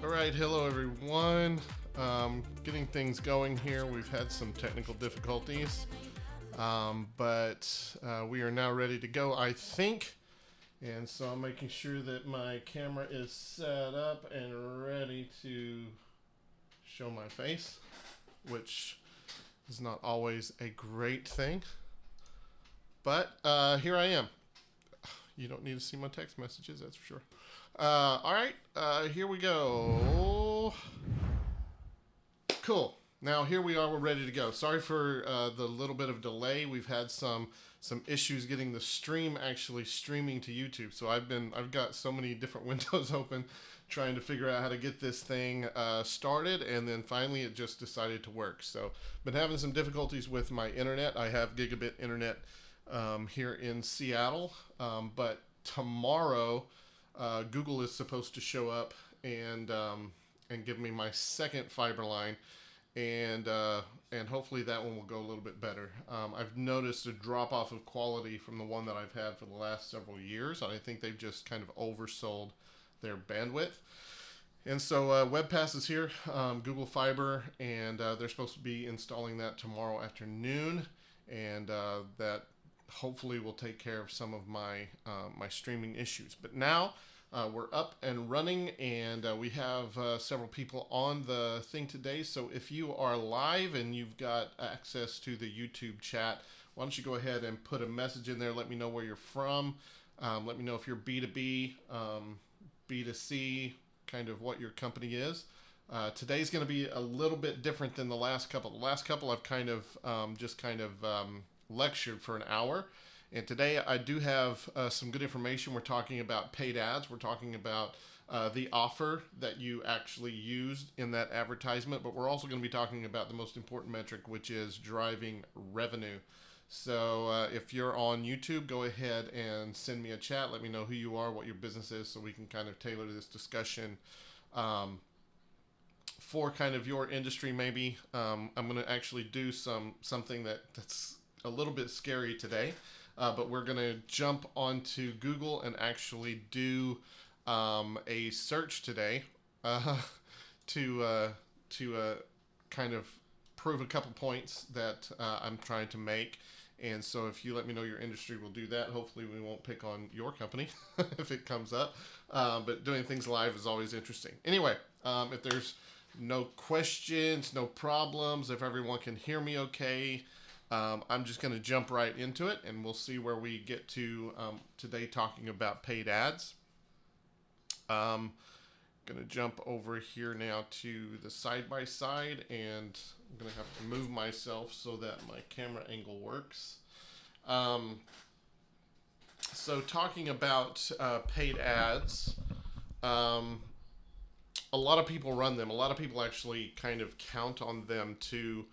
All right, hello everyone. Getting things going here. We've had some technical difficulties, but we are now ready to go, I think. And so I'm making sure that my camera is set up and ready to show my face, which is not always a great thing. But here I am. You don't need to see my text messages, that's for sure. All right, here we go. Cool. Now here we are. We're ready to go. Sorry for the little bit of delay. We've had some issues getting the stream actually streaming to YouTube. So I've got so many different windows open, trying to figure out how to get this thing started, and then finally it just decided to work. So been having some difficulties with my internet. I have gigabit internet here in Seattle, but tomorrow Google is supposed to show up and give me my second fiber line, and hopefully that one will go a little bit better. I've noticed a drop off of quality from the one that I've had for the last several years, and I think they've just kind of oversold their bandwidth. And so WebPass is here, Google Fiber, and they're supposed to be installing that tomorrow afternoon, and that hopefully will take care of some of my my streaming issues. But now we're up and running, and we have several people on the thing today. So if you are live and you've got access to the YouTube chat, why don't you go ahead and put a message in there. Let me know where you're from. Let me know if you're B2B, B2C, kind of what your company is. Today's going to be a little bit different than the last couple. The last couple I've kind of lectured for an hour, and today I do have some good information. We're talking about paid ads. We're talking about the offer that you actually used in that advertisement, but we're also going to be talking about the most important metric, which is driving revenue. So if you're on YouTube, go ahead and send me a chat. Let me know who you are, what your business is, so we can kind of tailor this discussion for kind of your industry maybe. I'm going to actually do something that's a little bit scary today, but we're going to jump onto Google and actually do a search today to kind of prove a couple points that I'm trying to make. And so if you let me know your industry, we'll do that. Hopefully we won't pick on your company if it comes up, but doing things live is always interesting. Anyway, if there's no questions, no problems, if everyone can hear me okay, I'm just going to jump right into it, and we'll see where we get to today, talking about paid ads. Going to jump over here now to the side-by-side, and I'm going to have to move myself so that my camera angle works. So talking about paid ads, a lot of people run them. A lot of people actually kind of count on them to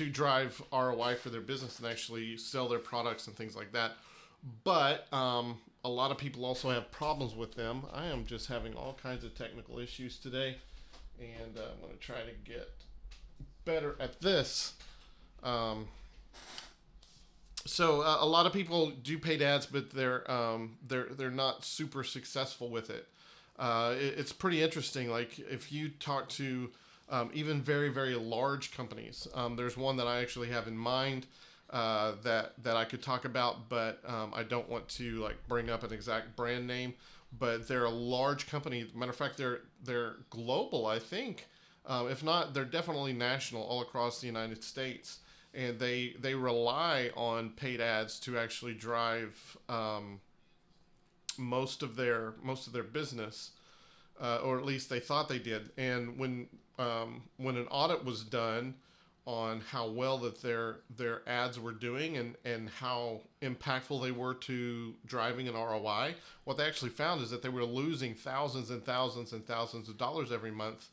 drive ROI for their business and actually sell their products and things like that. But a lot of people also have problems with them. I am just having all kinds of technical issues today, and I'm going to try to get better at this. So a lot of people do paid ads, but they're not super successful with it. It's pretty interesting. Like if you talk to even very, very large companies, there's one that I actually have in mind that I could talk about, but I don't want to like bring up an exact brand name. But they're a large company. Matter of fact, they're global, I think. If not, they're definitely national, all across the United States. And they rely on paid ads to actually drive most of their business. or at least they thought they did. And when an audit was done on how well that their ads were doing and how impactful they were to driving an ROI, what they actually found is that they were losing thousands and thousands and thousands of dollars every month.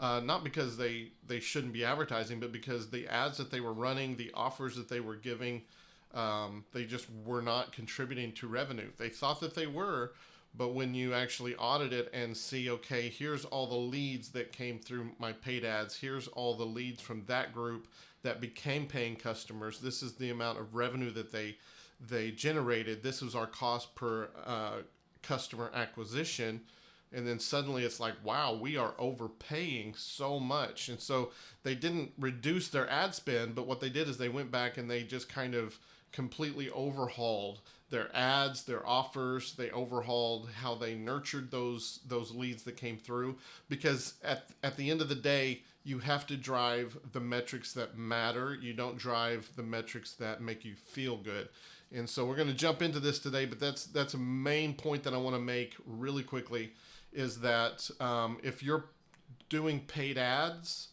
Not because they shouldn't be advertising, but because the ads that they were running, the offers that they were giving, they just were not contributing to revenue. They thought that they were, but when you actually audit it and see, okay, here's all the leads that came through my paid ads, here's all the leads from that group that became paying customers, this is the amount of revenue that they generated, this was our cost per customer acquisition. And then suddenly it's like, wow, we are overpaying so much. And so they didn't reduce their ad spend, but what they did is they went back and they just kind of completely overhauled their ads, their offers. They overhauled how they nurtured those leads that came through. Because at the end of the day, you have to drive the metrics that matter. You don't drive the metrics that make you feel good. And so we're going to jump into this today, but that's a main point that I want to make really quickly, is that if you're doing paid ads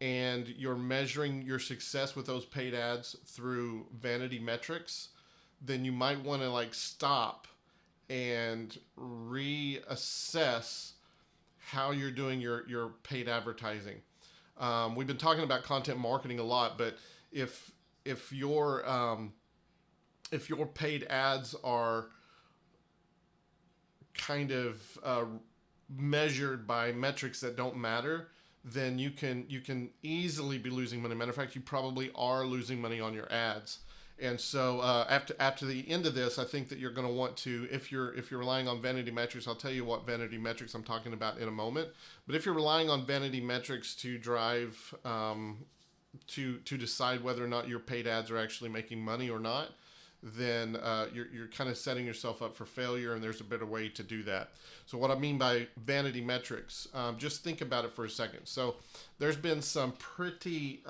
and you're measuring your success with those paid ads through vanity metrics, then you might want to stop and reassess how you're doing your paid advertising. We've been talking about content marketing a lot, but if your paid ads are kind of measured by metrics that don't matter, then you can easily be losing money. Matter of fact, you probably are losing money on your ads. And so after the end of this, I think that you're going to want to, if you're relying on vanity metrics, I'll tell you what vanity metrics I'm talking about in a moment. But if you're relying on vanity metrics to drive to decide whether or not your paid ads are actually making money or not, then you're kind of setting yourself up for failure, and there's a better way to do that. So what I mean by vanity metrics, just think about it for a second. So there's been some pretty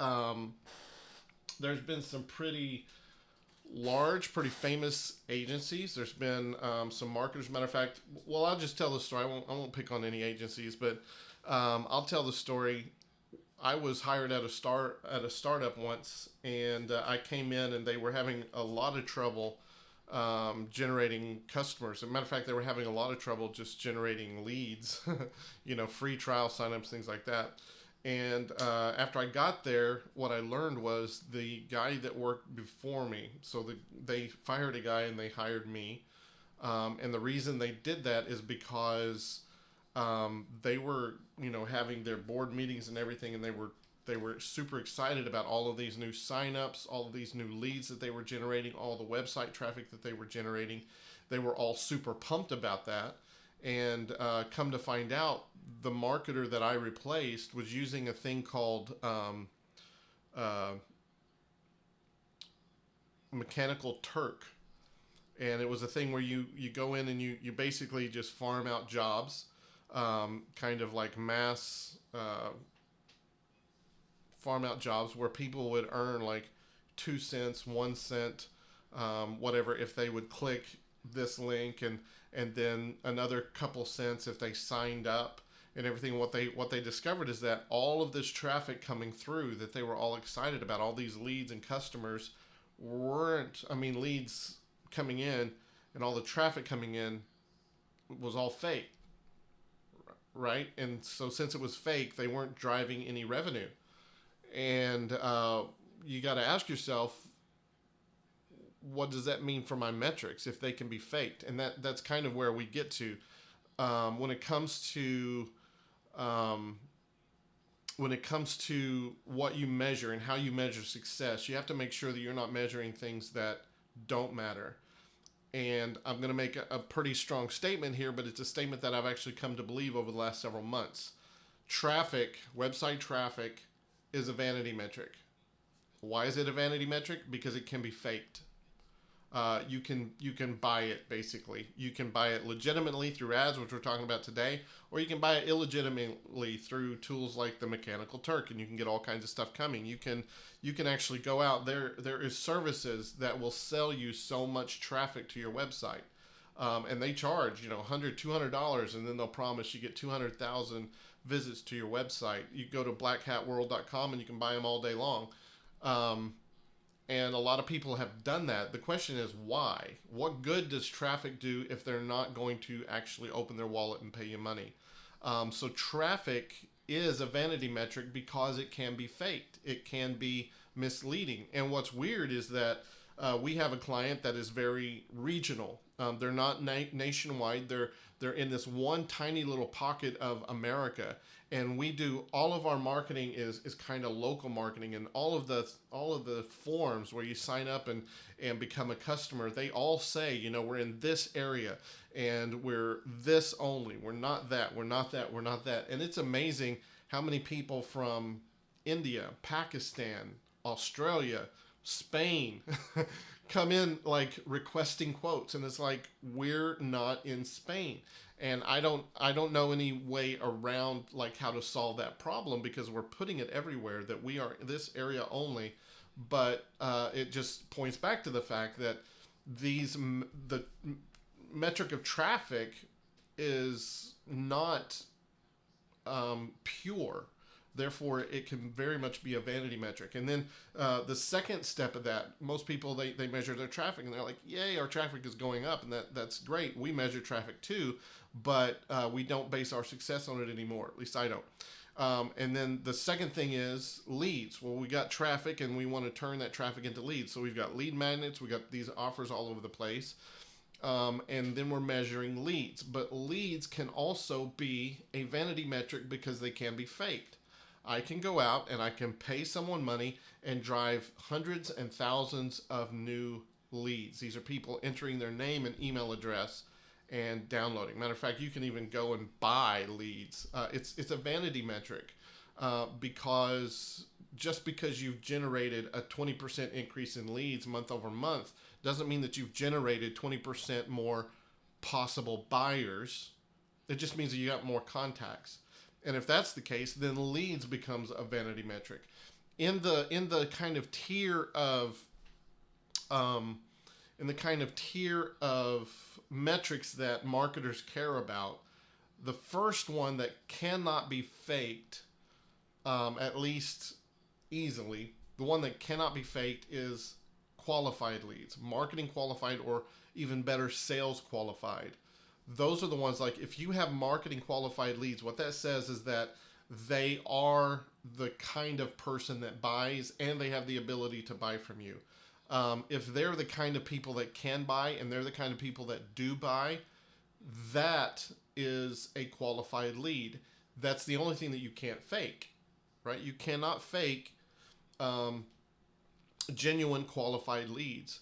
large, pretty famous agencies. There's been some marketers. Matter of fact, well, I'll just tell the story. I won't pick on any agencies, but I'll tell the story. I was hired at a startup once, and I came in, and they were having a lot of trouble generating customers. As a matter of fact, they were having a lot of trouble just generating leads, free trial signups, things like that. And after I got there, what I learned was the guy that worked before me. So they fired a guy and they hired me, and the reason they did that is because they were having their board meetings and everything, and they were super excited about all of these new signups, all of these new leads that they were generating, all the website traffic that they were generating. They were all super pumped about that. And come to find out, the marketer that I replaced was using a thing called Mechanical Turk. And it was a thing where you go in and you basically just farm out jobs, kind of like mass farm out jobs where people would earn 2 cents, 1 cent, whatever, if they would click this link, and then another couple cents if they signed up and everything. What they discovered is that all of this traffic coming through that they were all excited about, all these leads and customers leads coming in and all the traffic coming in was all fake, right? And so since it was fake, they weren't driving any revenue. And you got to ask yourself, what does that mean for my metrics if they can be faked? And that's kind of where we get to when it comes to what you measure and how you measure success. You have to make sure that you're not measuring things that don't matter. And I'm going to make a pretty strong statement here, but it's a statement that I've actually come to believe over the last several months. Traffic, website traffic, is a vanity metric. Why is it a vanity metric? Because it can be faked. You can buy it, basically. You can buy it legitimately through ads, which we're talking about today, or you can buy it illegitimately through tools like the Mechanical Turk, and you can get all kinds of stuff coming. You can actually go out there. There is services that will sell you so much traffic to your website. and they charge, $100, $200, and then they'll promise you get 200,000 visits to your website. You go to blackhatworld.com and you can buy them all day long. And a lot of people have done that. The question is why? What good does traffic do if they're not going to actually open their wallet and pay you money? So traffic is a vanity metric because it can be faked. It can be misleading. And what's weird is that we have a client that is very regional. They're not nationwide. They're in this one tiny little pocket of America, and we do all of our marketing is kind of local marketing, and all of the forms where you sign up and become a customer, they all say, we're in this area and we're this only. We're not that. We're not that. We're not that. And it's amazing how many people from India, Pakistan, Australia, Spain come in like requesting quotes, and it's like, we're not in Spain. And I don't know any way around like how to solve that problem, because we're putting it everywhere that we are this area only. But it just points back to the fact that the metric of traffic is not pure. Therefore, it can very much be a vanity metric. And then the second step of that, most people, they measure their traffic and they're like, yay, our traffic is going up. And that's great. We measure traffic too, but we don't base our success on it anymore. At least I don't. And then the second thing is leads. Well, we got traffic and we want to turn that traffic into leads. So we've got lead magnets. We got these offers all over the place. And then we're measuring leads. But leads can also be a vanity metric because they can be faked. I can go out and I can pay someone money and drive hundreds and thousands of new leads. These are people entering their name and email address and downloading. Matter of fact, you can even go and buy leads. It's a vanity metric because just because you've generated a 20% increase in leads month over month doesn't mean that you've generated 20% more possible buyers. It just means that you got more contacts. And if that's the case, then leads becomes a vanity metric. In the kind of tier of metrics that marketers care about, the first one that cannot be faked, at least easily, the one that cannot be faked is qualified leads, marketing qualified, or even better, sales qualified. Those are the ones, like if you have marketing qualified leads, what that says is that they are the kind of person that buys and they have the ability to buy from you. If they're the kind of people that can buy and they're the kind of people that do buy, that is a qualified lead. That's the only thing that you can't fake, right? You cannot fake genuine qualified leads.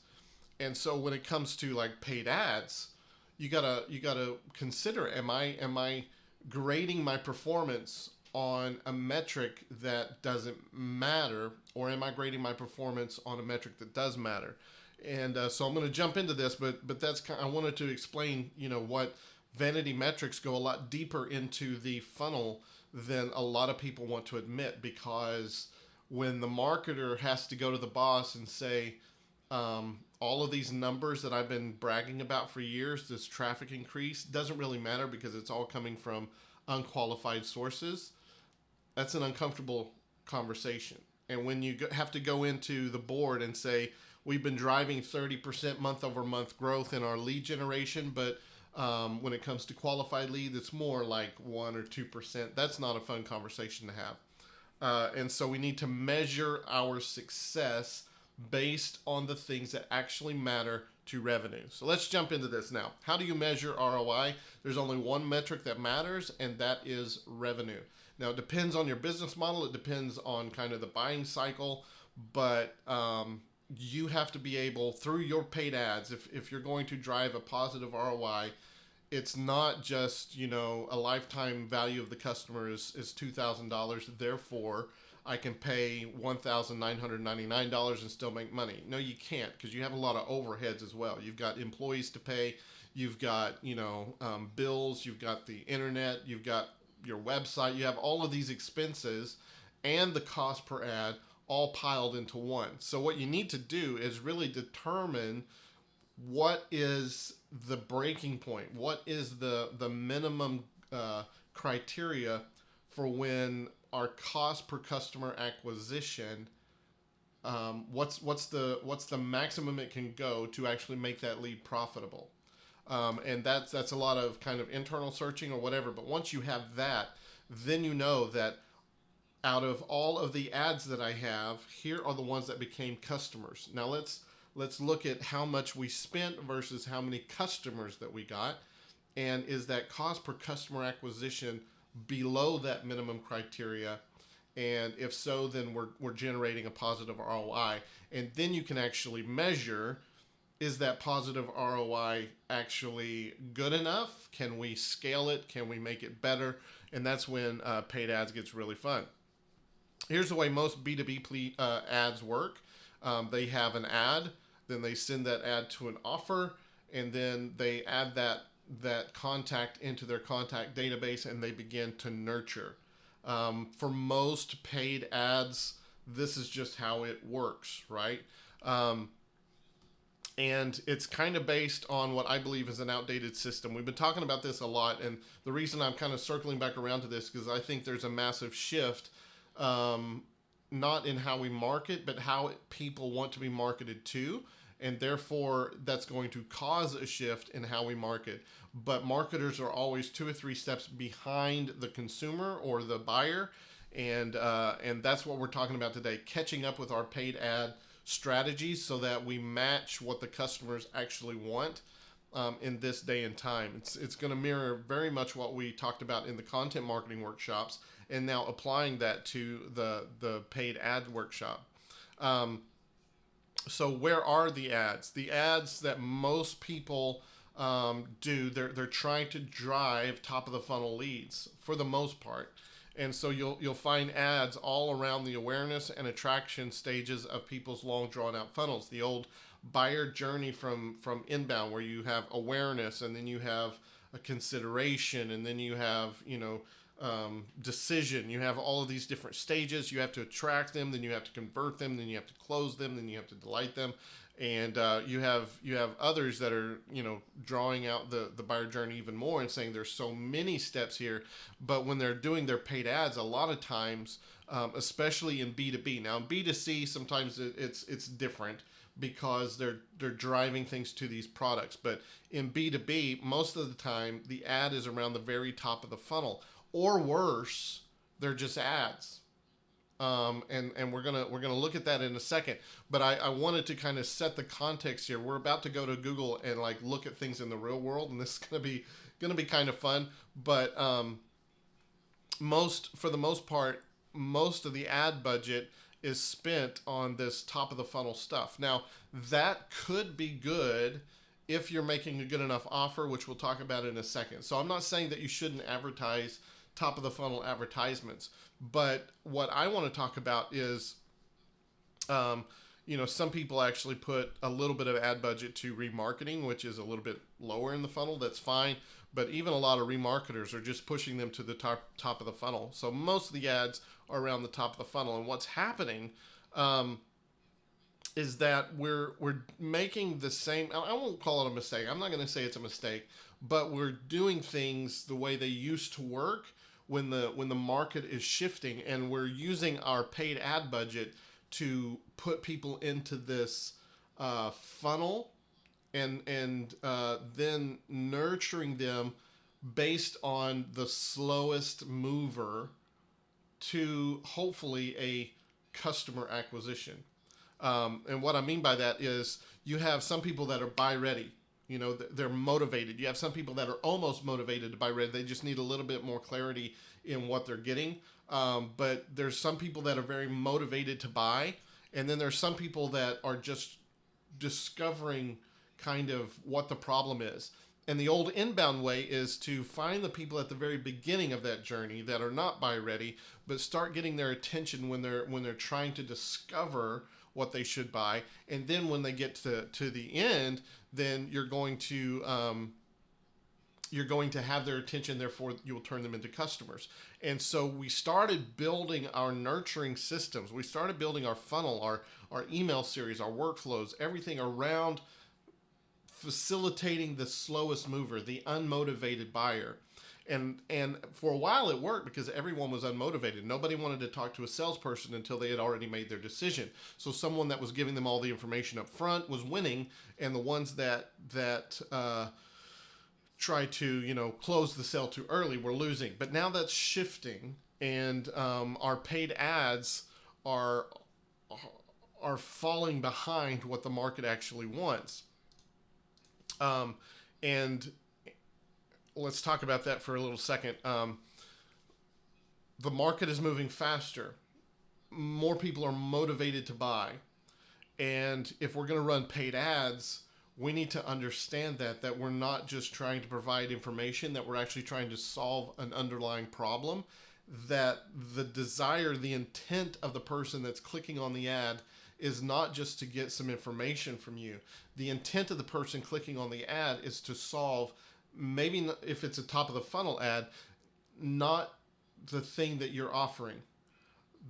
And so when it comes to like paid ads, you gotta consider, am I grading my performance on a metric that doesn't matter, or am I grading my performance on a metric that does matter? And so I'm going to jump into this, but that's I wanted to explain, what vanity metrics go a lot deeper into the funnel than a lot of people want to admit, because when the marketer has to go to the boss and say, all of these numbers that I've been bragging about for years, this traffic increase, doesn't really matter because it's all coming from unqualified sources. That's an uncomfortable conversation. And when you have to go into the board and say, we've been driving 30% month over month growth in our lead generation, but when it comes to qualified lead, it's more like 1 or 2%. That's not a fun conversation to have. And so we need to measure our success based on the things that actually matter to revenue. So let's jump into this now. How do you measure ROI? There's only one metric that matters, and that is revenue. Now, it depends on your business model. It depends on kind of the buying cycle, but you have to be able, through your paid ads, if you're going to drive a positive ROI, it's not just, a lifetime value of the customer is $2,000. Therefore, I can pay $1,999 and still make money. No, you can't, because you have a lot of overheads as well. You've got employees to pay. You've got, bills. You've got the internet. You've got your website. You have all of these expenses and the cost per ad all piled into one. So what you need to do is really determine what is the breaking point? What is the minimum criteria for when our cost per customer acquisition? What's the maximum it can go to actually make that lead profitable? And that's a lot of kind of internal searching or whatever. But once you have that, then you know that out of all of the ads that I have, here are the ones that became customers. Now let's look at how much we spent versus how many customers that we got, and is that cost per customer acquisition below that minimum criteria? And if so, then we're generating a positive ROI, and then you can actually measure, is that positive ROI actually good enough? Can we scale it? Can we make it better? And that's when paid ads gets really fun. Here's the way most B2B ads work. They have an ad, then they send that ad to an offer, and then they add that contact into their contact database, and they begin to nurture. For most paid ads, this is just how it works, right? And it's kind of based on what I believe is an outdated system. We've been talking about this a lot, and the reason I'm kind of circling back around to this is because I think there's a massive shift, not in how we market, but how people want to be marketed to, and therefore that's going to cause a shift in how we market. But marketers are always 2 or 3 steps behind the consumer or the buyer, and that's what we're talking about today, catching up with our paid ad strategies so that we match what the customers actually want in this day and time. It's going to mirror very much what we talked about in the content marketing workshops, and now applying that to the paid ad workshop. So where are the ads? The ads that most people do, they're trying to drive top of the funnel leads for the most part. And so you'll find ads all around the awareness and attraction stages of people's long drawn out funnels. The old buyer journey from inbound, where you have awareness, and then you have a consideration, and then you have decision. You have all of these different stages. You have to attract them, then you have to convert them, then you have to close them, then you have to delight them. And you have others that are drawing out the buyer journey even more and saying there's so many steps here. But when they're doing their paid ads, a lot of times, especially in B2B, now in B2C sometimes it's different because they're driving things to these products. But in B2B, most of the time the ad is around the very top of the funnel, or worse, they're just ads. And we're gonna look at that in a second, but I wanted to kind of set the context here. We're about to go to Google and look at things in the real world, and this is gonna be kind of fun. But for the most part, most of the ad budget is spent on this top of the funnel stuff. Now that could be good if you're making a good enough offer, which we'll talk about in a second. So I'm not saying that you shouldn't advertise top of the funnel advertisements. But what I want to talk about is, some people actually put a little bit of ad budget to remarketing, which is a little bit lower in the funnel. That's fine. But even a lot of remarketers are just pushing them to the top of the funnel. So most of the ads are around the top of the funnel. And what's happening is that we're making the same, I won't call it a mistake. I'm not going to say it's a mistake, but we're doing things the way they used to work when the market is shifting, and we're using our paid ad budget to put people into this funnel and then nurturing them based on the slowest mover to hopefully a customer acquisition. And what I mean by that is you have some people that are buy ready. They're motivated. You have some people that are almost motivated to buy ready. They just need a little bit more clarity in what they're getting. But there's some people that are very motivated to buy. And then there's some people that are just discovering kind of what the problem is. And the old inbound way is to find the people at the very beginning of that journey that are not buy ready, but start getting their attention when they're trying to discover what they should buy. And then when they get to the end, then you're going to have their attention, therefore you'll turn them into customers. And so we started building our nurturing systems. We started building our funnel, our email series, our workflows, everything around facilitating the slowest mover, the unmotivated buyer. And for a while it worked because everyone was unmotivated. Nobody wanted to talk to a salesperson until they had already made their decision. So someone that was giving them all the information up front was winning, and the ones that tried to close the sale too early were losing. But now that's shifting, and our paid ads are falling behind what the market actually wants. And let's talk about that for a little second. The market is moving faster. More people are motivated to buy. And if we're going to run paid ads, we need to understand that we're not just trying to provide information, that we're actually trying to solve an underlying problem, that the desire, the intent of the person that's clicking on the ad is not just to get some information from you. The intent of the person clicking on the ad is to solve, maybe if it's a top of the funnel ad, not the thing that you're offering.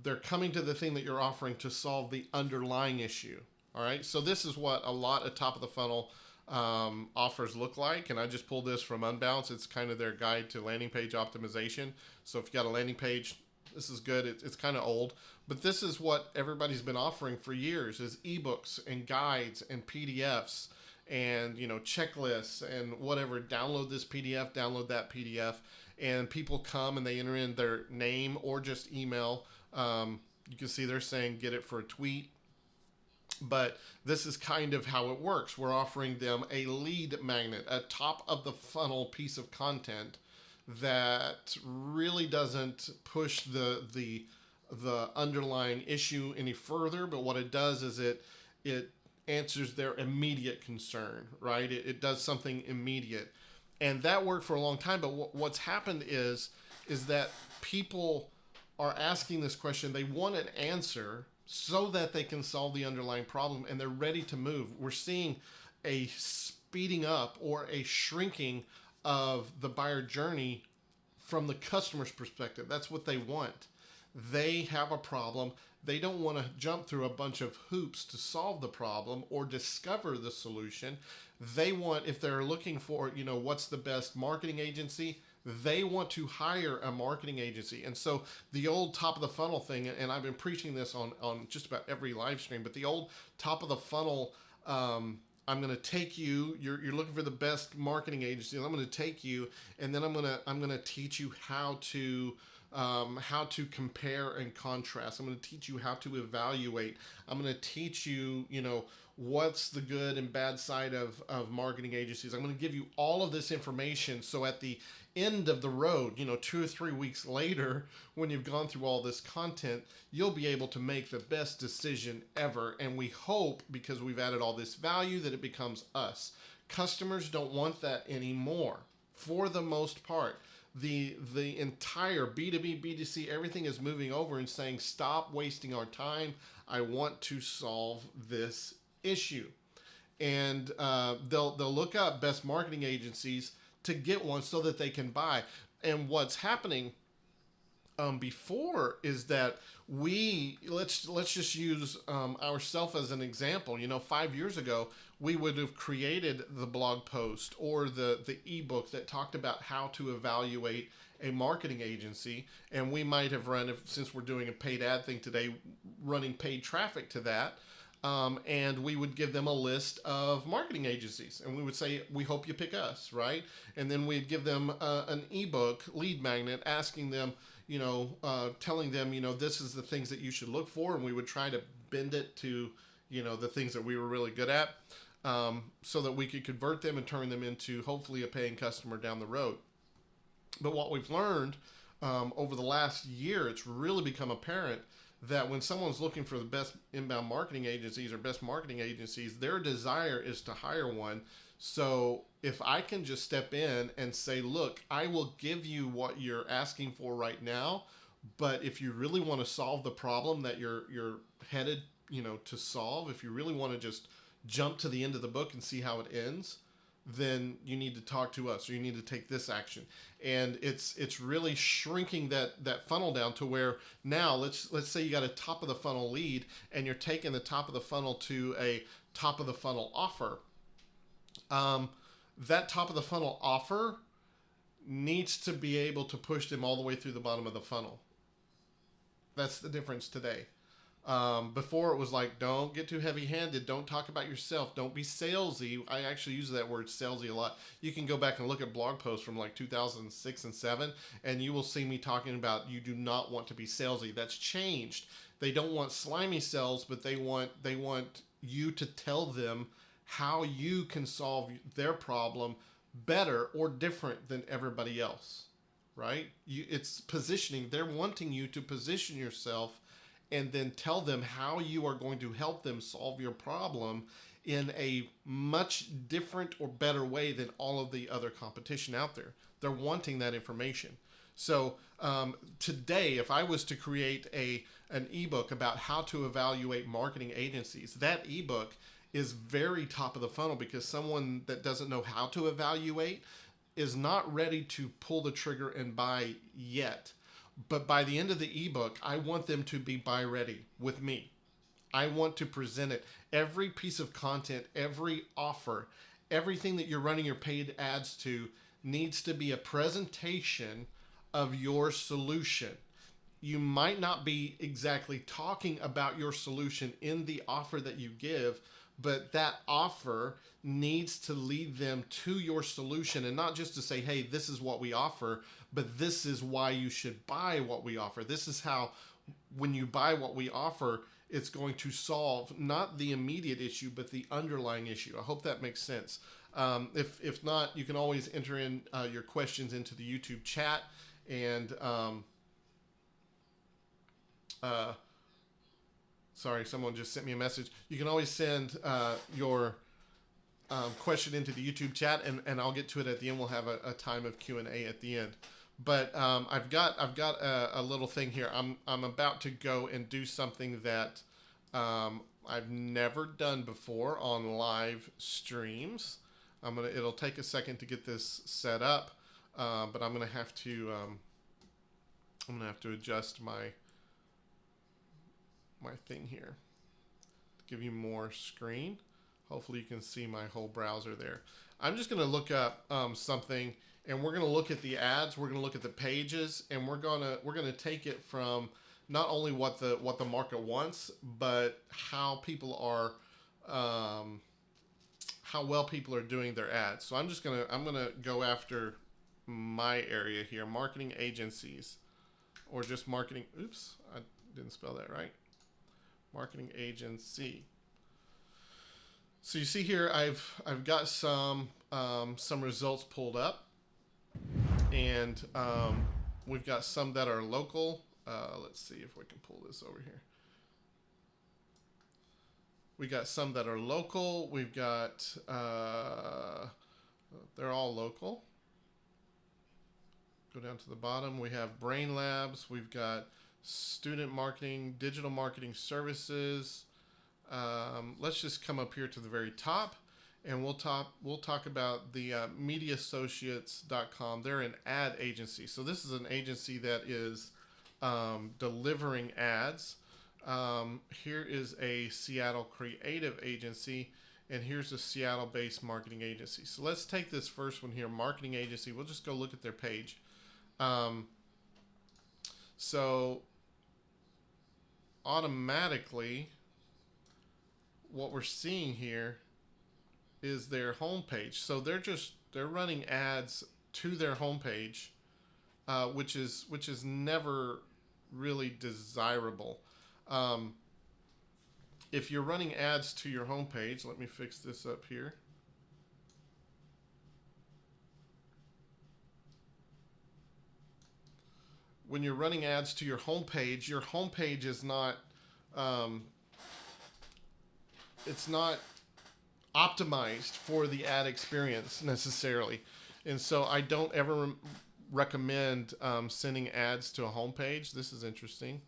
They're coming to the thing that you're offering to solve the underlying issue. All right. So this is what a lot of top of the funnel offers look like. And I just pulled this from Unbounce. It's kind of their guide to landing page optimization. So if you got a landing page, this is good. It's kind of old, but this is what everybody's been offering for years, is ebooks and guides and PDFs and checklists and whatever. Download this PDF, download that PDF, and people come and they enter in their name or just email. You can see they're saying get it for a tweet. But this is kind of how it works. We're offering them a lead magnet, a top of the funnel piece of content that really doesn't push the underlying issue any further. But what it does is it answers their immediate concern, right? It does something immediate. And that worked for a long time. But what's happened is that people are asking this question. They want an answer so that they can solve the underlying problem, and they're ready to move. We're seeing a speeding up or a shrinking of the buyer journey from the customer's perspective. That's what they want. They have a problem. They don't want to jump through a bunch of hoops to solve the problem or discover the solution. They want, if they're looking for, what's the best marketing agency, they want to hire a marketing agency. And so the old top of the funnel thing, and I've been preaching this on just about every live stream, but the old top of the funnel, I'm going to take you, you're looking for the best marketing agency, and I'm going to take you, and then I'm going to teach you how to compare and contrast. I'm going to teach you how to evaluate. I'm going to teach you, what's the good and bad side of marketing agencies. I'm going to give you all of this information. So at the end of the road, 2 or 3 weeks later, when you've gone through all this content, you'll be able to make the best decision ever. And we hope, because we've added all this value, that it becomes us. Customers don't want that anymore, for the most part. The entire B2B, B2C, everything is moving over and saying, stop wasting our time. I want to solve this issue. And they'll look up best marketing agencies to get one so that they can buy. And what's happening before is that let's just use ourselves as an example. 5 years ago, we would have created the blog post or the ebook that talked about how to evaluate a marketing agency, and we might have run, since we're doing a paid ad thing today, running paid traffic to that. And we would give them a list of marketing agencies, and we would say, we hope you pick us, right? And then we'd give them an ebook lead magnet asking them, telling them, this is the things that you should look for. And we would try to bend it to, the things that we were really good at, so that we could convert them and turn them into hopefully a paying customer down the road. But what we've learned over the last year, it's really become apparent that when someone's looking for the best inbound marketing agencies or best marketing agencies, their desire is to hire one. So if I can just step in and say, look, I will give you what you're asking for right now, but if you really want to solve the problem that you're headed, to solve, if you really want to just jump to the end of the book and see how it ends, then you need to talk to us, or you need to take this action. And it's really shrinking that funnel down to where now let's say you got a top of the funnel lead and you're taking the top of the funnel to a top of the funnel offer. Um, that top of the funnel offer needs to be able to push them all the way through the bottom of the funnel. That's the difference today. Before it was like, don't get too heavy handed. Don't talk about yourself. Don't be salesy. I actually use that word salesy a lot. You can go back and look at blog posts from like 2006 and 7, and you will see me talking about you do not want to be salesy. That's changed. They don't want slimy sales, but they want you to tell them how you can solve their problem better or different than everybody else. Right? It's positioning. They're wanting you to position yourself and then tell them how you are going to help them solve your problem in a much different or better way than all of the other competition out there. They're wanting that information. So today, if I was to create an ebook about how to evaluate marketing agencies, that ebook is very top of the funnel because someone that doesn't know how to evaluate is not ready to pull the trigger and buy yet. But by the end of the ebook, I want them to be buy ready with me. I want to present it. Every piece of content, every offer, everything that you're running your paid ads to needs to be a presentation of your solution. You might not be exactly talking about your solution in the offer that you give, but that offer needs to lead them to your solution, and not just to say, hey, this is what we offer, but this is why you should buy what we offer. This is how, when you buy what we offer, it's going to solve not the immediate issue, but the underlying issue. I hope that makes sense. If not, you can always enter in your questions into the YouTube chat, and sorry, someone just sent me a message. You can always send your question into the YouTube chat, and I'll get to it at the end. We'll have a time of Q&A at the end. But I've got a little thing here. I'm about to go and do something that I've never done before on live streams. It'll take a second to get this set up, but I'm gonna have to adjust my thing here to give you more screen. Hopefully you can see my whole browser there. I'm just going to look up something, and we're going to look at the ads, we're going to look at the pages, and we're going to take it from not only what the market wants, but how people are how well people are doing their ads. So I'm going to go after my area here, marketing agencies, or just marketing. Oops, I didn't spell that right. Marketing agency. So you see here, I've got some results pulled up, and we've got some that are local. Let's see if we can pull this over here. We got some that are local. We've got they're all local. Go down to the bottom. We have Brain Labs. We've got student marketing, digital marketing services. Let's just come up here to the very top, and we'll talk about the MediaAssociates.com. They're an ad agency. So this is an agency that is delivering ads. Here is a Seattle creative agency, and here's a Seattle-based marketing agency. So let's take this first one here, marketing agency. We'll just go look at their page. So automatically, what we're seeing here is their homepage. So they're running ads to their homepage, which is never really desirable. If you're running ads to your homepage, let me fix this up here. When you're running ads to your homepage is not it's not optimized for the ad experience necessarily, and so I don't ever recommend sending ads to a homepage. This is interesting.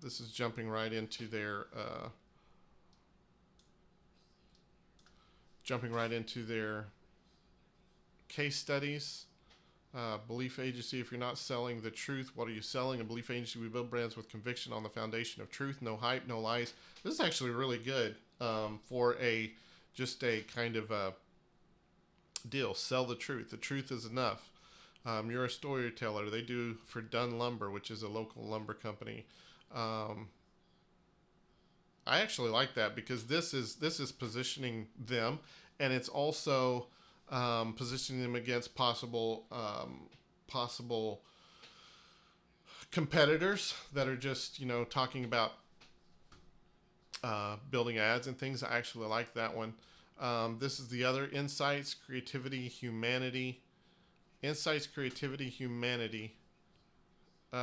This is jumping right into their case studies. Belief agency. If you're not selling the truth, what are you selling? A belief agency. We build brands with conviction on the foundation of truth. No hype, no lies. This is actually really good for a just a kind of a deal. Sell the truth. The truth is enough. You're a storyteller. They do for Dunn Lumber, which is a local lumber company. Um, I actually like that because this is positioning them, and it's also positioning them against possible competitors that are just talking about building ads and things. I actually like that one. This is the other insights, creativity, humanity. Insights, creativity, humanity. I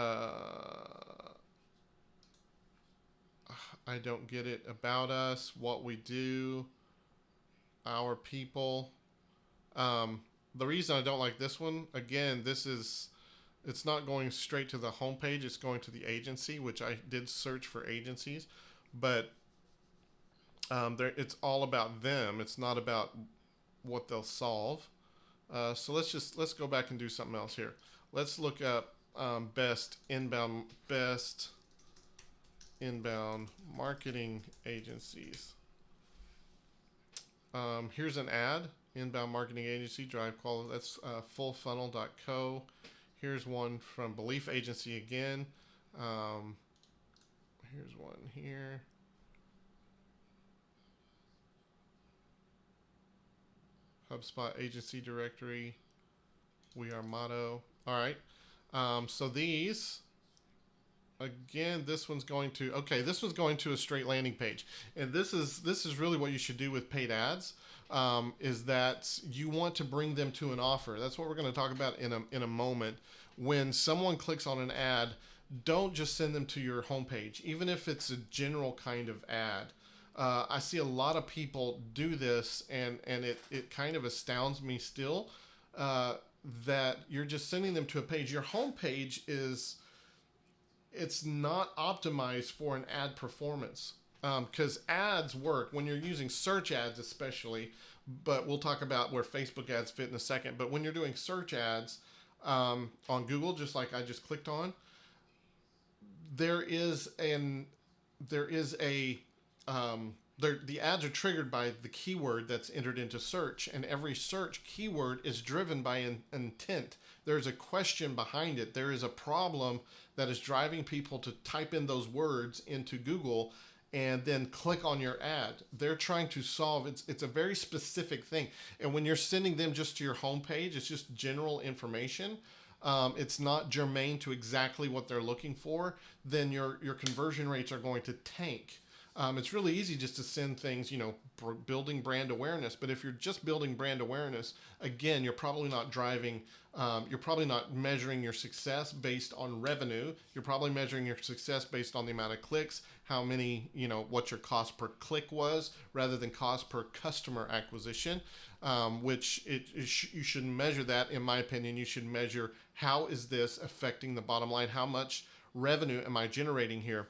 don't get it. About us, what we do, our people. The reason I don't like this one, again, it's not going straight to the homepage. It's going to the agency, which I did search for agencies, but it's all about them. It's not about what they'll solve. So let's go back and do something else here. Let's look up best inbound marketing agencies. Here's an ad. Inbound marketing agency, drive quality. That's fullfunnel.co. Here's one from Belief Agency again. Here's one here. HubSpot agency directory. We are motto. All right. So these, again, this one's going to a straight landing page. And this is really what you should do with paid ads, is that you want to bring them to an offer. That's what we're going to talk about in a moment. When someone clicks on an ad, don't just send them to your homepage, even if it's a general kind of ad. I see a lot of people do this, and it kind of astounds me still, that you're just sending them to a page. Your homepage it's not optimized for an ad performance, because ads work when you're using search ads especially, but we'll talk about where Facebook ads fit in a second. But when you're doing search ads on Google, just like I just clicked on, the ads are triggered by the keyword that's entered into search, and every search keyword is driven by an intent. There's a question behind it. There is a problem that is driving people to type in those words into Google and then click on your ad. They're trying to solve, it's a very specific thing. And when you're sending them just to your homepage, it's just general information. It's not germane to exactly what they're looking for, then your conversion rates are going to tank. It's really easy just to send things, building brand awareness. But if you're just building brand awareness, again, you're probably not measuring your success based on revenue. You're probably measuring your success based on the amount of clicks, how many, what your cost per click was, rather than cost per customer acquisition, which you shouldn't measure that. In my opinion, you should measure, how is this affecting the bottom line? How much revenue am I generating here?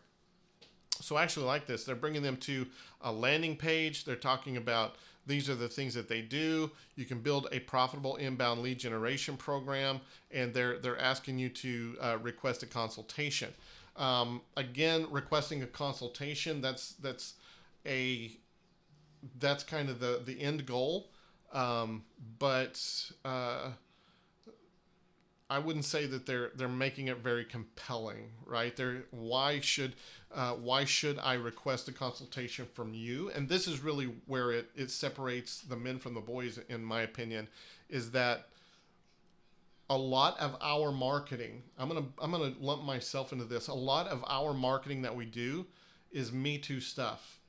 So I actually like this. They're bringing them to a landing page. They're talking about, these are the things that they do. You can build a profitable inbound lead generation program, and they're asking you to request a consultation. Again, requesting a consultation, that's kind of the end goal. But I wouldn't say that they're making it very compelling, right? Why should I request a consultation from you? And this is really where it separates the men from the boys, in my opinion, is that a lot of our marketing, I'm gonna lump myself into this. A lot of our marketing that we do is Me Too stuff,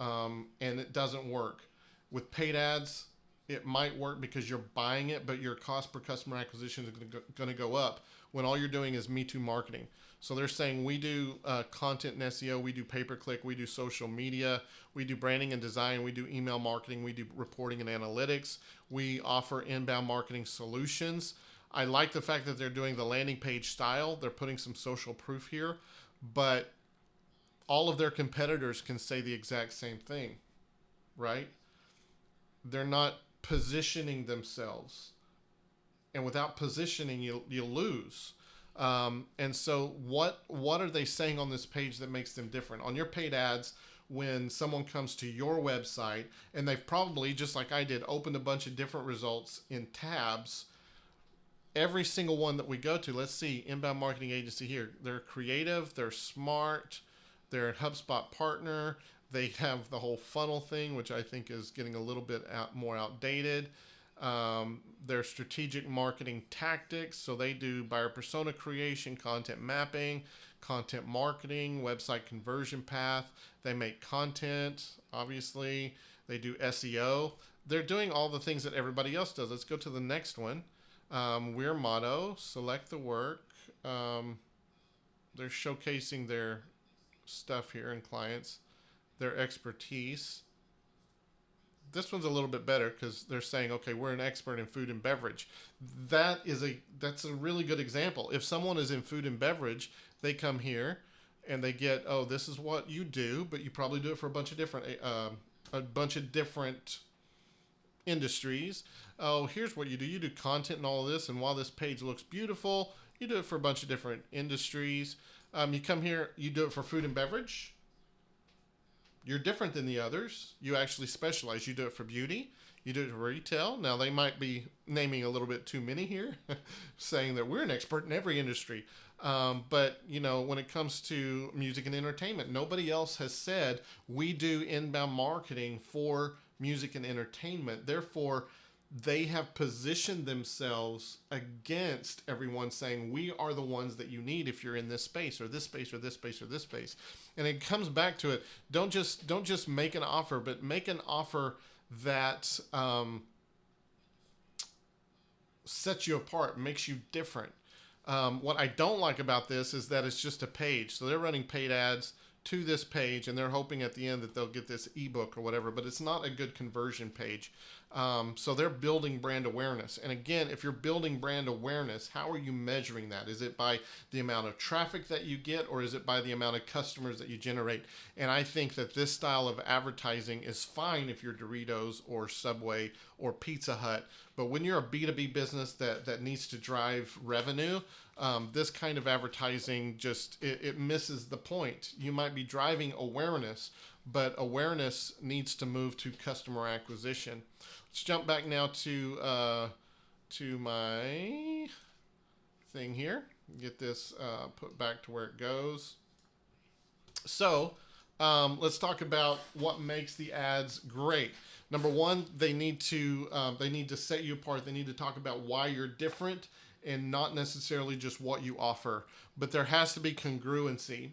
and it doesn't work. With paid ads, it might work because you're buying it, but your cost per customer acquisition is going to go up when all you're doing is Me Too marketing. So they're saying, we do content and SEO, we do pay-per-click, we do social media, we do branding and design, we do email marketing, we do reporting and analytics, we offer inbound marketing solutions. I like the fact that they're doing the landing page style. They're putting some social proof here, but all of their competitors can say the exact same thing, right? They're not positioning themselves, and without positioning, you lose. And so what are they saying on this page that makes them different? On your paid ads, when someone comes to your website and they've probably, just like I did, opened a bunch of different results in tabs. Every single one that we go to, let's see, inbound marketing agency here. They're creative, they're smart, they're a HubSpot partner. They have the whole funnel thing, which I think is getting a little bit more outdated. Their strategic marketing tactics. So they do buyer persona creation, content mapping, content marketing, website conversion path. They make content, obviously. They do SEO. They're doing all the things that everybody else does. Let's go to the next one. We're Motto, select the work. They're showcasing their stuff here and clients, their expertise. This one's a little bit better because they're saying, okay, we're an expert in food and beverage. That's a really good example. If someone is in food and beverage, they come here and they get, oh, this is what you do, but you probably do it for a bunch of different industries. Oh, here's what you do. You do content and all of this, and while this page looks beautiful, you do it for a bunch of different industries. You come here, you do it for food and beverage. You're different than the others. You actually specialize. You do it for beauty. You do it for retail. Now, they might be naming a little bit too many here, saying that we're an expert in every industry. But, when it comes to music and entertainment, nobody else has said we do inbound marketing for music and entertainment. Therefore, they have positioned themselves against everyone, saying we are the ones that you need if you're in this space or this space or this space or this space. And it comes back to it. Don't just make an offer, but make an offer that sets you apart, makes you different. What I don't like about this is that it's just a page. So they're running paid ads to this page, and they're hoping at the end that they'll get this ebook or whatever, but it's not a good conversion page. So they're building brand awareness. And again, if you're building brand awareness, how are you measuring that? Is it by the amount of traffic that you get, or is it by the amount of customers that you generate? And I think that this style of advertising is fine if you're Doritos or Subway or Pizza Hut. But when you're a B2B business that needs to drive revenue, this kind of advertising it misses the point. You might be driving awareness, but awareness needs to move to customer acquisition. Let's jump back now to my thing here. Get this put back to where it goes. So let's talk about what makes the ads great. Number one, they need to set you apart. They need to talk about why you're different and not necessarily just what you offer. But there has to be congruency.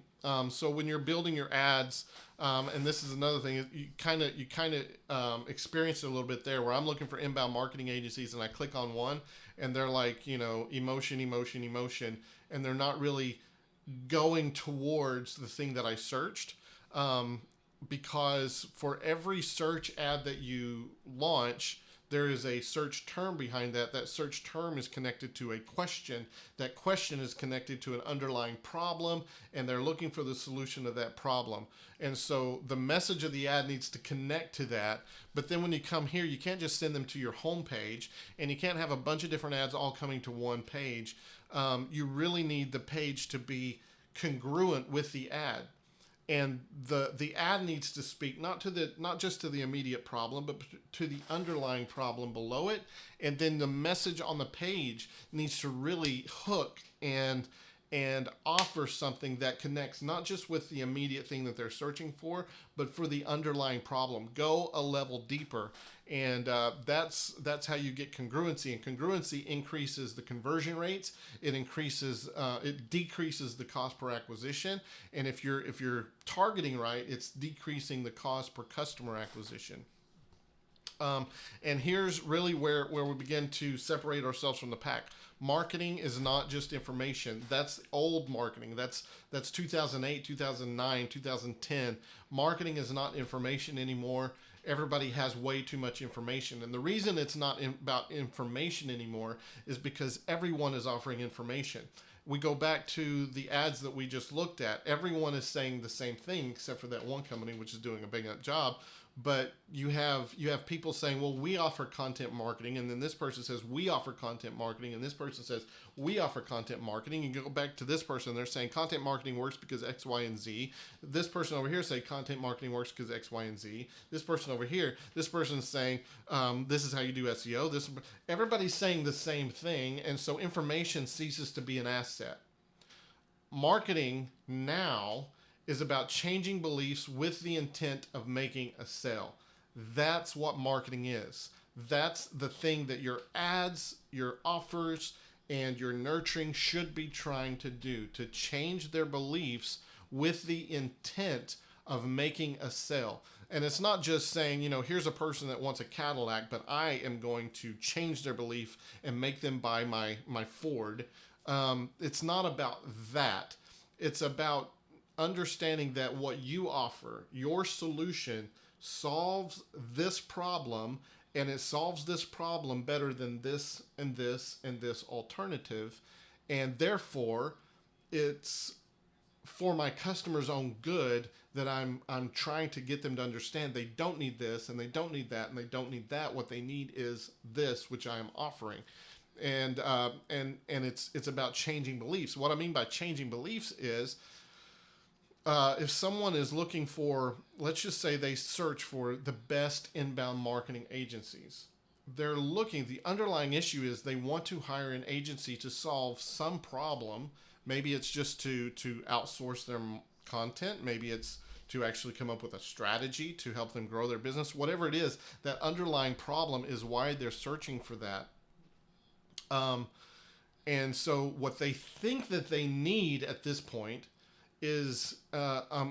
So when you're building your ads, and this is another thing, you kind of experience it a little bit there, where I'm looking for inbound marketing agencies and I click on one and they're like, emotion, emotion, emotion, and they're not really going towards the thing that I searched. Because for every search ad that you launch, there is a search term behind that. That search term is connected to a question. That question is connected to an underlying problem, and they're looking for the solution of that problem. And so the message of the ad needs to connect to that. But then when you come here, you can't just send them to your home page, and you can't have a bunch of different ads all coming to one page. You really need the page to be congruent with the ad. And the ad needs to speak not just to the immediate problem, but to the underlying problem below it. And then the message on the page needs to really hook and offer something that connects not just with the immediate thing that they're searching for, but for the underlying problem. Go a level deeper. And that's how you get congruency. And congruency increases the conversion rates. It decreases the cost per acquisition. And if you're targeting right, it's decreasing the cost per customer acquisition. And here's really where we begin to separate ourselves from the pack. Marketing is not just information. That's old marketing. That's 2008, 2009, 2010. Marketing is not information anymore. Everybody has way too much information. And the reason it's not about information anymore is because everyone is offering information. We go back to the ads that we just looked at. Everyone is saying the same thing except for that one company, which is doing a big enough job. but you have people saying, well, we offer content marketing, and then this person says we offer content marketing, and this person says we offer content marketing. You go back to this person, they're saying content marketing works because X, Y, and Z. This person over here say content marketing works because X, Y, and Z. This person over here, this person's saying this is how you do SEO. Everybody's saying the same thing, and so information ceases to be an asset. Marketing now is about changing beliefs with the intent of making a sale. That's what marketing is. That's the thing that your ads, your offers, and your nurturing should be trying to do, to change their beliefs with the intent of making a sale. And it's not just saying, here's a person that wants a Cadillac, but I am going to change their belief and make them buy my Ford. It's not about that. It's about understanding that what you offer, your solution, solves this problem, and it solves this problem better than this and this and this alternative, and therefore it's for my customer's own good that I'm trying to get them to understand they don't need this and they don't need that and they don't need that. What they need is this, which I am offering. And it's about changing beliefs. What I mean by changing beliefs is if someone is looking for, let's just say they search for the best inbound marketing agencies. The underlying issue is they want to hire an agency to solve some problem. Maybe it's just to outsource their content. Maybe it's to actually come up with a strategy to help them grow their business. Whatever it is, that underlying problem is why they're searching for that. And so what they think that they need at this point is a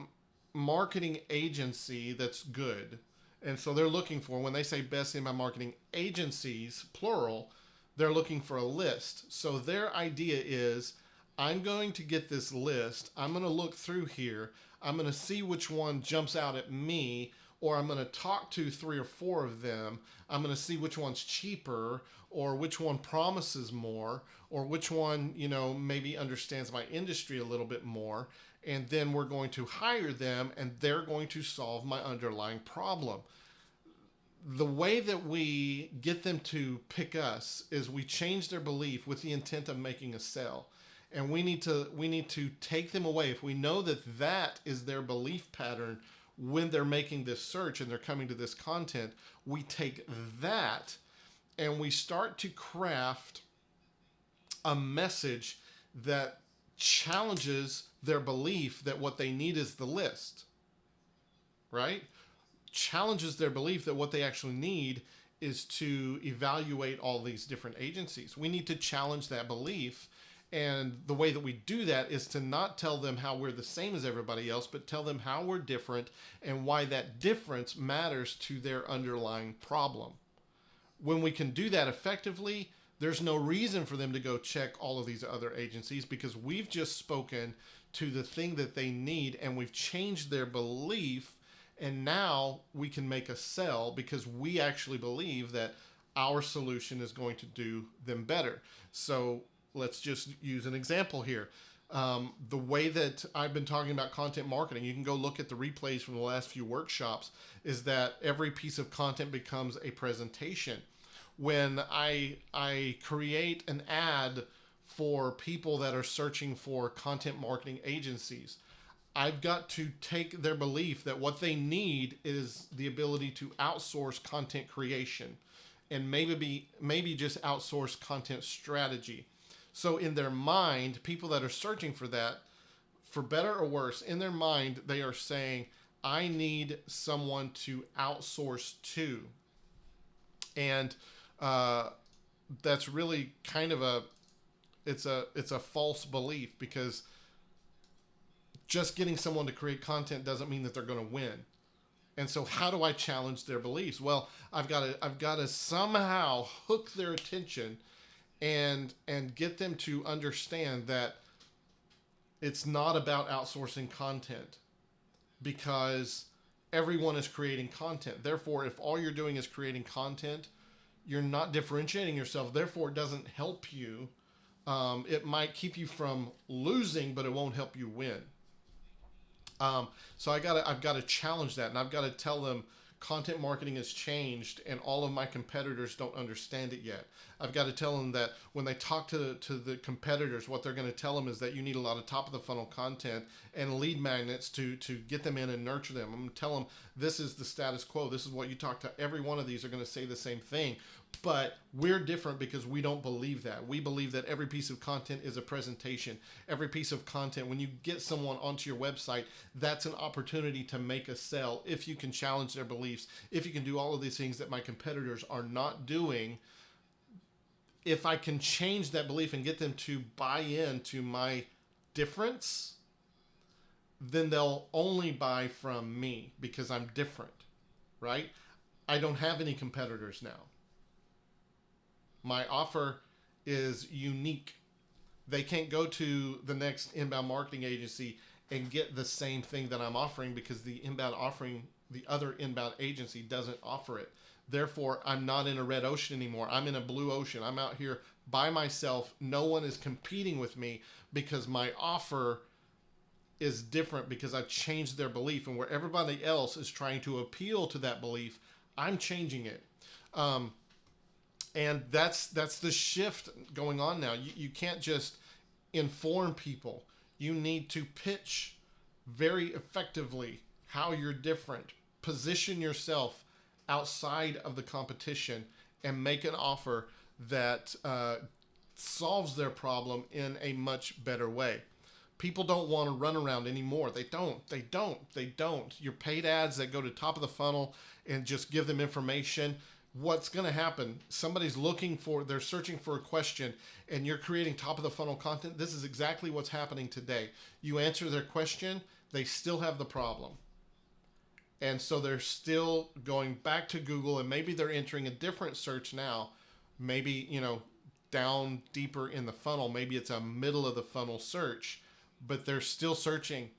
marketing agency that's good. And so they're looking for, when they say best inbound marketing agencies, plural, they're looking for a list. So their idea is, I'm going to get this list. I'm going to look through here. I'm going to see which one jumps out at me, or I'm going to talk to 3 or 4 of them. I'm going to see which one's cheaper, or which one promises more, or which one, maybe understands my industry a little bit more. And then we're going to hire them, and they're going to solve my underlying problem. The way that we get them to pick us is we change their belief with the intent of making a sale. And we need to take them away. If we know that that is their belief pattern when they're making this search and they're coming to this content, we take that and we start to craft a message that challenges their belief that what they need is the list, right? Challenges their belief that what they actually need is to evaluate all these different agencies. We need to challenge that belief. And the way that we do that is to not tell them how we're the same as everybody else, but tell them how we're different and why that difference matters to their underlying problem. When we can do that effectively, there's no reason for them to go check all of these other agencies, because we've just spoken to the thing that they need and we've changed their belief, and now we can make a sell because we actually believe that our solution is going to do them better. So let's just use an example here. The way that I've been talking about content marketing, you can go look at the replays from the last few workshops, is that every piece of content becomes a presentation. When I create an ad for people that are searching for content marketing agencies, I've got to take their belief that what they need is the ability to outsource content creation and maybe just outsource content strategy. So in their mind, people that are searching for that, for better or worse, in their mind, they are saying, I need someone to outsource to. And that's really kind of it's a false belief, because just getting someone to create content doesn't mean that they're going to win. And so how do I challenge their beliefs? Well, I've got to somehow hook their attention and get them to understand that it's not about outsourcing content, because everyone is creating content. Therefore, if all you're doing is creating content, you're not differentiating yourself. Therefore, it doesn't help you. It might keep you from losing, but it won't help you win. So I've got to challenge that, and I've got to tell them content marketing has changed and all of my competitors don't understand it yet. I've got to tell them that when they talk to the competitors, what they're going to tell them is that you need a lot of top of the funnel content and lead magnets to get them in and nurture them. I'm going to tell them this is the status quo. This is what you talk to. Every one of these are going to say the same thing. But we're different because we don't believe that. We believe that every piece of content is a presentation. Every piece of content, when you get someone onto your website, that's an opportunity to make a sell if you can challenge their beliefs, if you can do all of these things that my competitors are not doing. If I can change that belief and get them to buy into my difference, then they'll only buy from me because I'm different, right? I don't have any competitors now. My offer is unique. They can't go to the next inbound marketing agency and get the same thing that I'm offering because the other inbound agency doesn't offer it. Therefore, I'm not in a red ocean anymore. I'm in a blue ocean. I'm out here by myself. No one is competing with me because my offer is different because I've changed their belief. And where everybody else is trying to appeal to that belief, I'm changing it. And that's the shift going on now. You can't just inform people. You need to pitch very effectively how you're different. Position yourself outside of the competition and make an offer that solves their problem in a much better way. People don't want to run around anymore. They don't. Your paid ads that go to top of the funnel and just give them information. What's going to happen? They're searching for a question and you're creating top of the funnel content. This is exactly what's happening today. You answer their question, they still have the problem. And so they're still going back to Google and maybe they're entering a different search now. Maybe, down deeper in the funnel. Maybe it's a middle of the funnel search, but they're still searching.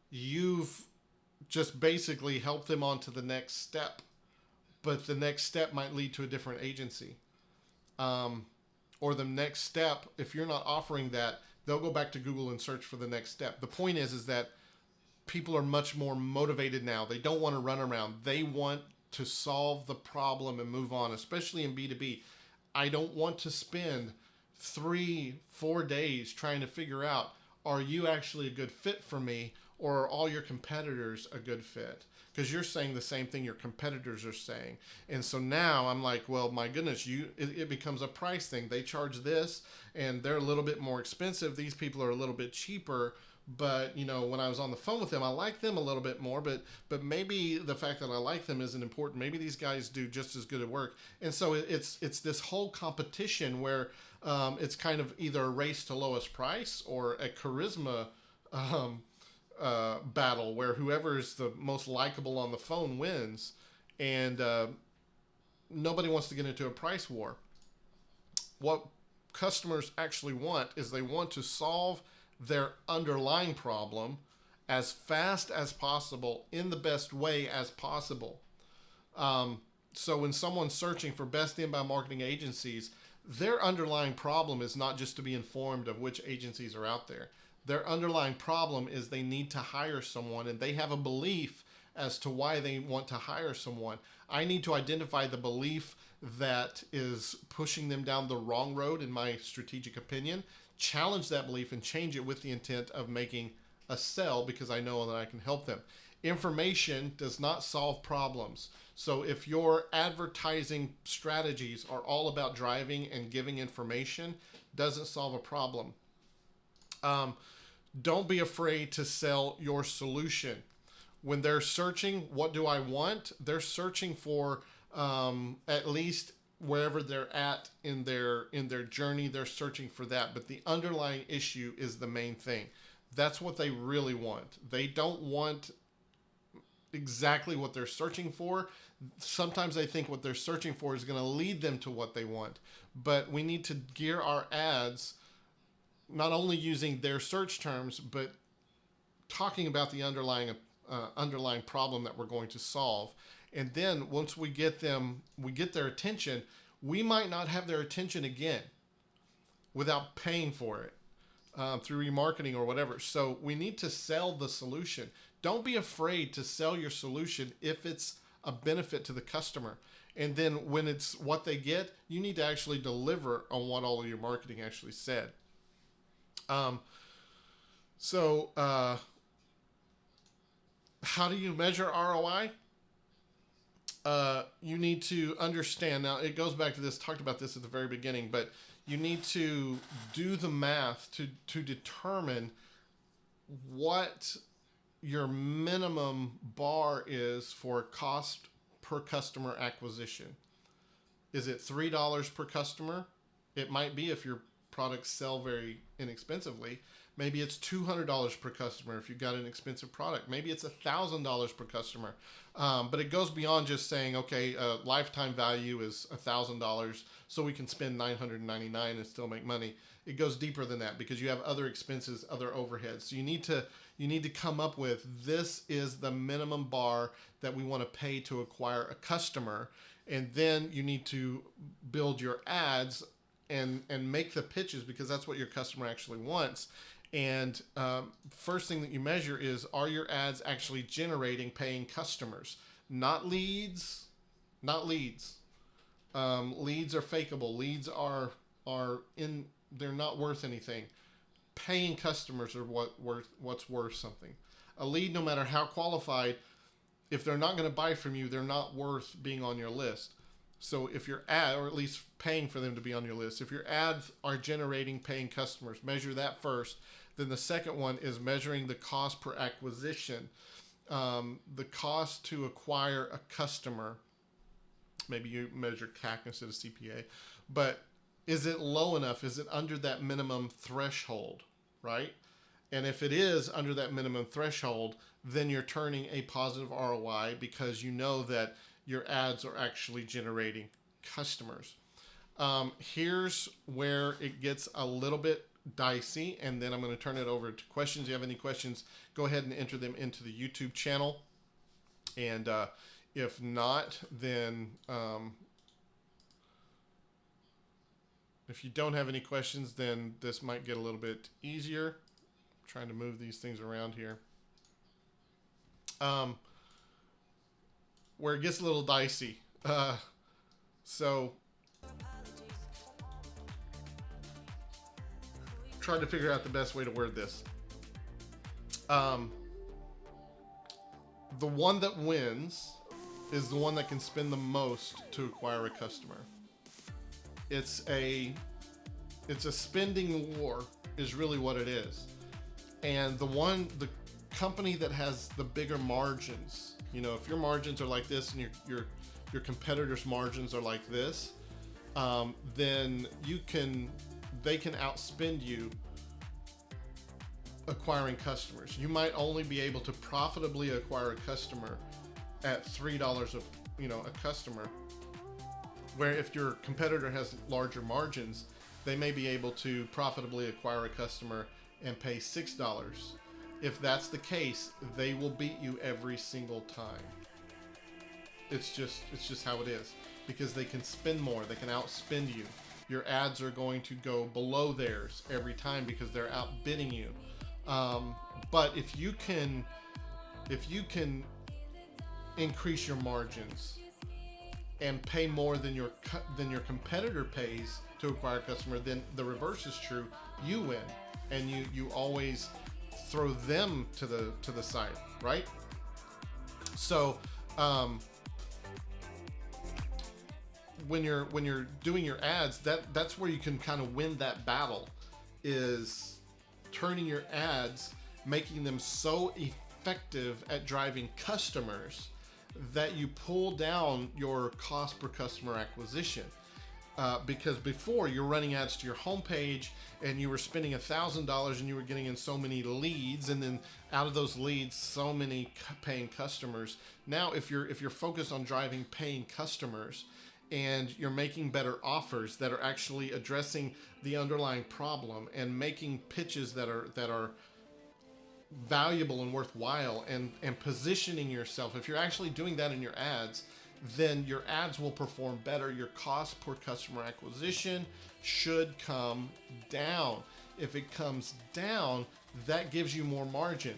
You've just basically helped them on to the next step. But the next step might lead to a different agency. Or the next step, if you're not offering that, they'll go back to Google and search for the next step. The point is that people are much more motivated now. They don't want to run around. They want to solve the problem and move on, especially in B2B. I don't want to spend 3-4 days trying to figure out, are you actually a good fit for me, or are all your competitors a good fit? Because you're saying the same thing your competitors are saying. And so now I'm like, well, my goodness, it becomes a price thing. They charge this and they're a little bit more expensive. These people are a little bit cheaper. But, when I was on the phone with them, I like them a little bit more. But maybe the fact that I like them isn't important. Maybe these guys do just as good at work. And so it's this whole competition where it's kind of either a race to lowest price or a charisma battle where whoever is the most likable on the phone wins, and nobody wants to get into a price war. What customers actually want is they want to solve their underlying problem as fast as possible in the best way as possible. So when someone's searching for best inbound marketing agencies, their underlying problem is not just to be informed of which agencies are out there. Their underlying problem is they need to hire someone, and they have a belief as to why they want to hire someone. I need to identify the belief that is pushing them down the wrong road, in my strategic opinion, challenge that belief and change it with the intent of making a sell because I know that I can help them. Information does not solve problems. So if your advertising strategies are all about driving and giving information, doesn't solve a problem. Don't be afraid to sell your solution. When they're searching, what do I want? They're searching for at least wherever they're at in their journey, they're searching for that. But the underlying issue is the main thing. That's what they really want. They don't want exactly what they're searching for. Sometimes they think what they're searching for is going to lead them to what they want. But we need to gear our ads not only using their search terms, but talking about the underlying problem that we're going to solve. And then once we get their attention, we might not have their attention again without paying for it through remarketing or whatever. So we need to sell the solution. Don't be afraid to sell your solution if it's a benefit to the customer. And then when it's what they get, you need to actually deliver on what all of your marketing actually said. How do you measure ROI? You need to understand. Now, it goes back to this, talked about this at the very beginning, but you need to do the math to determine what your minimum bar is for cost per customer acquisition. Is it $3 per customer? It might be if your products sell very inexpensively. Maybe it's $200 per customer if you've got an expensive product. Maybe it's $1,000 per customer. But it goes beyond just saying, okay, lifetime value is $1,000, so we can spend $999 and still make money. It goes deeper than that because you have other expenses, other overheads. So you need to come up with, this is the minimum bar that we want to pay to acquire a customer. And then you need to build your ads and make the pitches, because that's what your customer actually wants. And first thing that you measure is, are your ads actually generating paying customers? Not leads, not leads. Leads are fakeable. Leads are they're not worth anything. Paying customers are what's worth something. A lead, no matter how qualified, if they're not going to buy from you, they're not worth being on your list. So if your ad, or at least paying for them to be on your list, if your ads are generating paying customers, measure that first. Then the second one is measuring the cost per acquisition. The cost to acquire a customer. Maybe you measure CAC instead of CPA. But is it low enough? Is it under that minimum threshold, right? And if it is under that minimum threshold, then you're turning a positive ROI, because you know that your ads are actually generating customers. Here's where it gets a little bit dicey, and then I'm going to turn it over to questions. If you have any questions, go ahead and enter them into the YouTube channel. And if not, then if you don't have any questions, then this might get a little bit easier. I'm trying to move these things around here. Where it gets a little dicey. So trying to figure out the best way to word this. The one that wins is the one that can spend the most to acquire a customer. It's a spending war is really what it is. And the company that has the bigger margins, if your margins are like this and your competitors' margins are like this, then they can outspend you acquiring customers. You might only be able to profitably acquire a customer at $3 a customer, where if your competitor has larger margins, they may be able to profitably acquire a customer and pay $6. If that's the case, they will beat you every single time. It's just how it is, because they can spend more, they can outspend you. Your ads are going to go below theirs every time because they're outbidding you. But if you can increase your margins and pay more than your competitor pays to acquire a customer, then the reverse is true. You win, and you always throw them to the side, right? So when you're doing your ads, that's where you can kind of win that battle, is turning your ads, making them so effective at driving customers that you pull down your cost per customer acquisition. Because before, you're running ads to your homepage and you were spending $1,000 and you were getting in so many leads, and then out of those leads, so many paying customers. Now, if you're focused on driving paying customers and you're making better offers that are actually addressing the underlying problem and making pitches that are valuable and worthwhile, and positioning yourself, if you're actually doing that in your ads, then your ads will perform better. Your cost per customer acquisition should come down. If it comes down, that gives you more margin.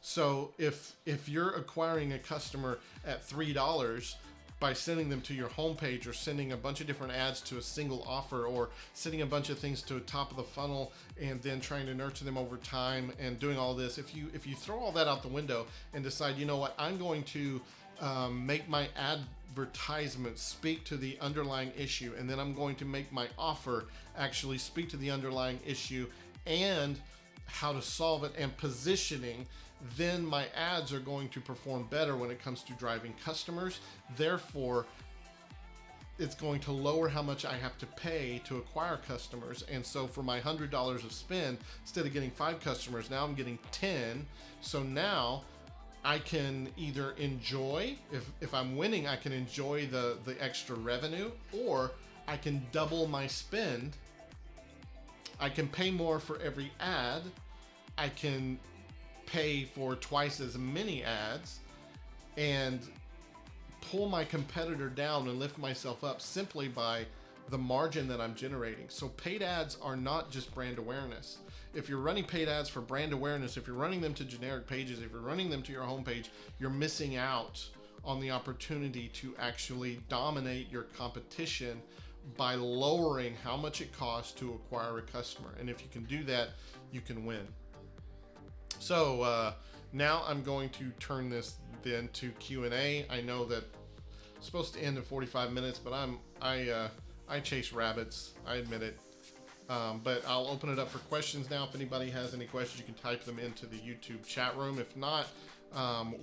So if you're acquiring a customer at $3 by sending them to your homepage, or sending a bunch of different ads to a single offer, or sending a bunch of things to the top of the funnel and then trying to nurture them over time and doing all this, if you throw all that out the window and decide, you know what, I'm going to make my advertisement speak to the underlying issue, and then I'm going to make my offer actually speak to the underlying issue and how to solve it and positioning, then my ads are going to perform better when it comes to driving customers. Therefore, it's going to lower how much I have to pay to acquire customers. And so for my $100 of spend, instead of getting 5 customers, now I'm getting 10. So now I can either enjoy, if I'm winning, I can enjoy the extra revenue, or I can double my spend. I can pay more for every ad. I can pay for twice as many ads and pull my competitor down and lift myself up simply by the margin that I'm generating. So paid ads are not just brand awareness. If you're running paid ads for brand awareness, if you're running them to generic pages, if you're running them to your homepage, you're missing out on the opportunity to actually dominate your competition by lowering how much it costs to acquire a customer. And if you can do that, you can win. So now I'm going to turn this then to Q&A. I know that it's supposed to end in 45 minutes, but I chase rabbits. I admit it. But I'll open it up for questions now. If anybody has any questions, you can type them into the YouTube chat room. If not,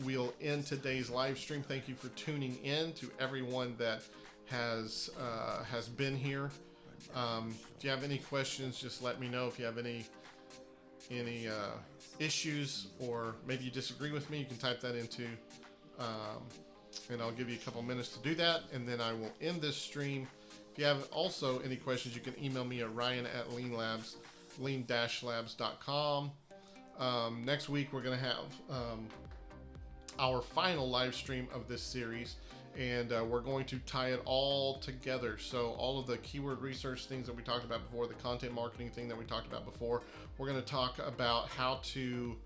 we'll end today's live stream. Thank you for tuning in. To everyone that has been here. If you have any questions, just let me know. If you have any issues, or maybe you disagree with me, you can type that into, and I'll give you a couple minutes to do that, and then I will end this stream. If you have also any questions, you can email me at ryan@lean-labs.com. Next week, we're going to have our final live stream of this series, and we're going to tie it all together. So all of the keyword research things that we talked about before, the content marketing thing that we talked about before, we're going to talk about how to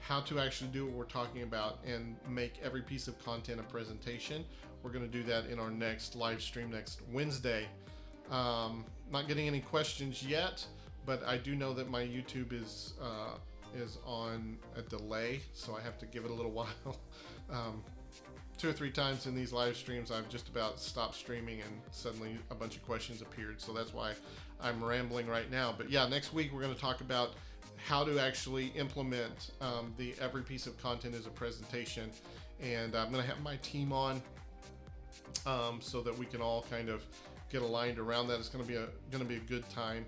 actually do what we're talking about and make every piece of content a presentation. We're going to do that in our next live stream next Wednesday. Not getting any questions yet, but I do know that my YouTube is on a delay, so I have to give it a little while. 2 or 3 times in these live streams, I've just about stopped streaming and suddenly a bunch of questions appeared. So that's why I'm rambling right now. But yeah, next week we're going to talk about how to actually implement the every piece of content as a presentation. And I'm going to have my team on so that we can all kind of get aligned around that. It's going to be a good time.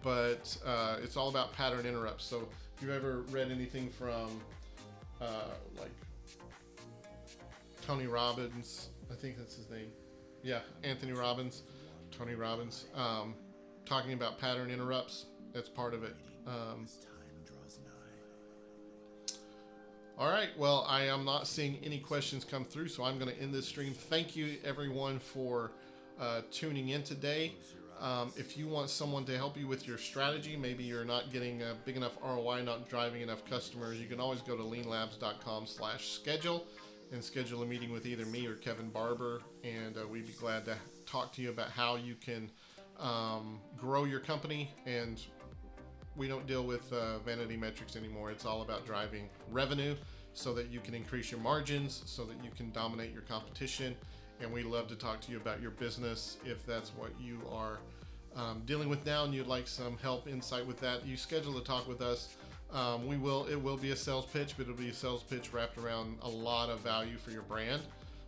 But it's all about pattern interrupts. So if you've ever read anything from like Tony Robbins, I think that's his name. Yeah, Anthony Robbins, Tony Robbins, talking about pattern interrupts. That's part of it. All right, well, I am not seeing any questions come through, so I'm going to end this stream. Thank you, everyone, for tuning in today. If you want someone to help you with your strategy, maybe you're not getting a big enough ROI, not driving enough customers, you can always go to leanlabs.com/schedule and schedule a meeting with either me or Kevin Barber, and we'd be glad to talk to you about how you can grow your company. And we don't deal with vanity metrics anymore. It's all about driving revenue so that you can increase your margins, so that you can dominate your competition. And we love to talk to you about your business. If that's what you are dealing with now and you'd like some help, insight with that, you schedule a talk with us. It will be a sales pitch, but it'll be a sales pitch wrapped around a lot of value for your brand.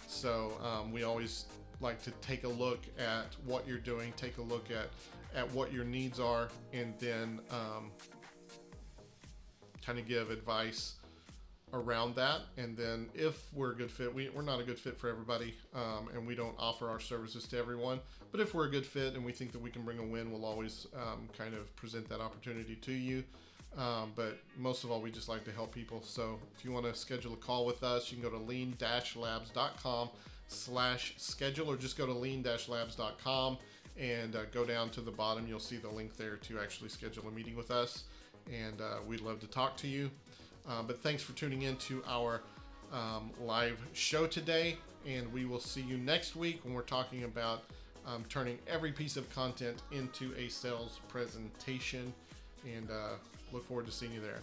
So we always like to take a look at what you're doing, take a look at what your needs are, and then kind of give advice around that. And then if we're a good fit, we're not a good fit for everybody, and we don't offer our services to everyone, but if we're a good fit and we think that we can bring a win, we'll always kind of present that opportunity to you. But most of all, we just like to help people. So if you want to schedule a call with us, you can go to lean-labs.com/schedule, or just go to lean-labs.com and go down to the bottom. You'll see the link there to actually schedule a meeting with us, and we'd love to talk to you. But thanks for tuning in to our live show today, and we will see you next week when we're talking about turning every piece of content into a sales presentation, and look forward to seeing you there.